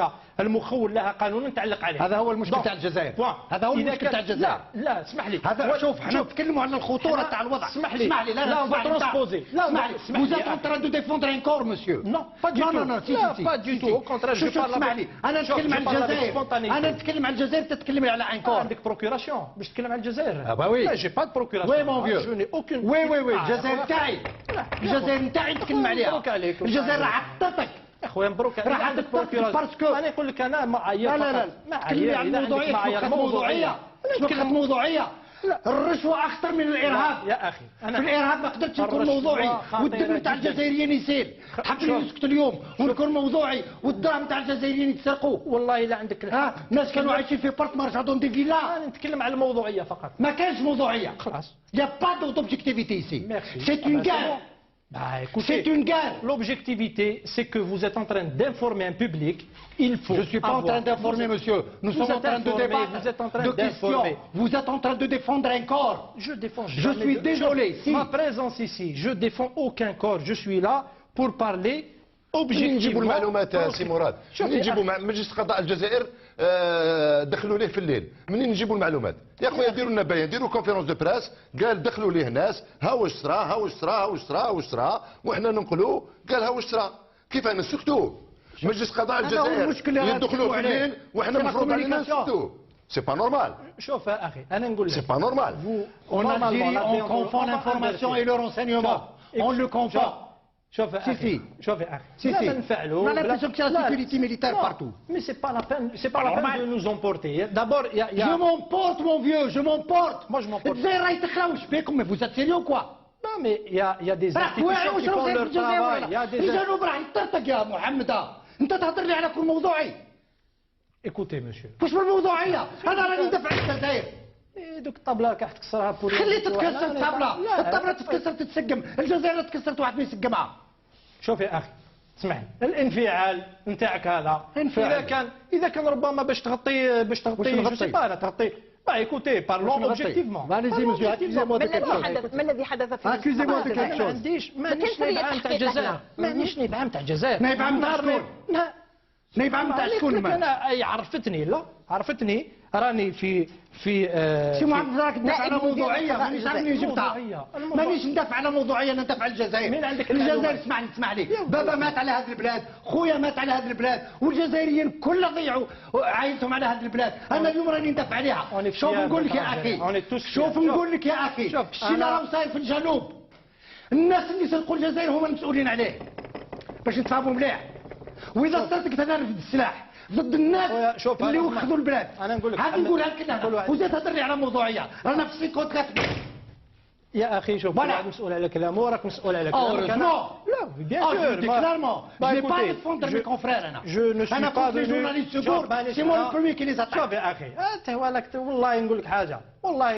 المؤسسه المخول لها قانونا تعلق عليه. هذا هو المشكل تاع الجزائر. هذا هو المشكل تاع الجزائر. لا اسمح لي. هذا شوف حنا نتكلموا على الخطوره تاع الوضع. اسمح لي. لا ترانسبوزي. اسمح لي. Vous êtes en train de défendre un corps, monsieur. Non, pas du tout. Non, pas du tout. Au contraire, je parle. اسمح لي. انا نتكلم على الجزائر. انا نتكلم على الجزائر تتكلم على un corps. عندك بروكوراسيون باش تتكلم على الجزائر. Ah bah oui. لا جي با دو بروكوراسيون. وي مون فيو. جو ني اوكين. وي الجزائر تاعي. الجزائر نتاعي نتكلم عليها. الجزائر راح عطتك. يا خويا مبروك راح عندك بروكوراسيون. انا نقول لك انا معايير. لا تكلمي على الموضوعيه. شنو موضوعيه؟ الرشوه اخطر من الارهاب يا اخي. في الارهاب ما قدرتش نكون موضوعي والدم تاع الجزائريين يسيل. حبني نسكت اليوم ونكون موضوعي والدراهم تاع الجزائريين يتسرقوا. والله الا عندك الحق. الناس كانوا عايشين في بارت مارشادون دي فيلا. انا نتكلم على الموضوعيه فقط. ما كانش موضوعيه. خلاص. يا با دوبجيكتيفيتي ايسي. سي اون غار. C'est une guerre. L'objectivité, c'est que vous êtes en train d'informer un public. Il faut. Je ne suis pas en train d'informer, monsieur. Nous sommes en train de débattre. Vous êtes en train d'informer. Vous êtes en train de défendre un corps. Je défends. Je suis désolé. Si. Ma présence ici, je défends aucun corps. Je suis là pour parler objectivement. نجيبوا المعلومات سي مراد. منين نجيبوا مجلس قضاء الجزائر دخلوا ليه في الليل؟ منين نجيبوا المعلومات؟ يا خويا ديروا لنا بيان، ديروا كونفيرونس دو بريس، قال دخلوا ليه ناس، ها واش صرا، ها واش صرا، ها واش صرا، ها واش صرا، وحنا ننقلوا، قال ها واش صرا، كيف نسكتوا؟ مجلس قضاء الجزائر يدخلوا في الليل وحنا المفروض علينا نسكتوا. سي با نورمال. شوف اخي انا نقول لك. سي با نورمال. En Algérie, on confond l'information et le renseignement. On le confond. شوف اخي شوف اخي لا نفعلوا لا لا sécurité militaire partout. Mais c'est pas la peine de nous emporter. D'abord il y a Je m'emporte mon vieux, je m'emporte. Moi je m'emporte. الجزائر راهي تخلاو شبيكم mais vous êtes sérieux quoi? Non mais il y a des institutions qui font leur travail. Il y a des الجنوب راح يطرطق يا محمد. انت تهضر لي على كل موضوعي. Écoutez monsieur. واش بالموضوعيه؟ انا راني ندافع على الجزائر. دوك الطبله راح تكسرها بور. خلي تتكسر الطبله تتكسر تتسقم، الجزائر تكسرت واحد ما يسقمها. شوف يا اخي اسمعني، الانفعال نتاعك هذا اذا كان ربما باش تغطي جو سي با تغطي ايكوتي بارلون اوبجيكتيفمون. ما الذي حدث في اكوزيمون دو كيك شوز. مانيش نائب عام تاع الجزائر. مانيش نائب عام تاع الجزائر. نائب عام تاع شكون؟ نائب عام تاع شكون؟ انا اي عرفتني راني في سي محمد راك تدافع على موضوعيه مانيش عارفني جبتها. مانيش ندافع على موضوعيه، انا ندافع على الجزائر. الجزائر اسمع لي بابا مات على هذه البلاد، خويا مات على هذه البلاد، والجزائريين كلها ضيعوا عائلتهم على هذه البلاد. انا اليوم راني ندافع عليها. شوف نقول لك يا اخي الشيء اللي راه صاير في الجنوب، الناس اللي سرقوا الجزائر هما المسؤولين عليه، باش نتفاهموا مليح. واذا استرتقت انا نرفد السلاح ضد الناس اللي وخذوا البلاد. انا نقول لك هذه نقولها لك وزيد تهضر لي على موضوعيه، رانا في سيكوت كاتب. يا اخي شوف راك مسؤول على كلامه وراك مسؤول على كلامك. لا بيان سور كلارمون جي با ديفوندر مي كونفرير. انا كنت جورناليست سيكور، سي مون لو بروميي كي لي زاتاك. شوف يا اخي انت والله نقول لك حاجه والله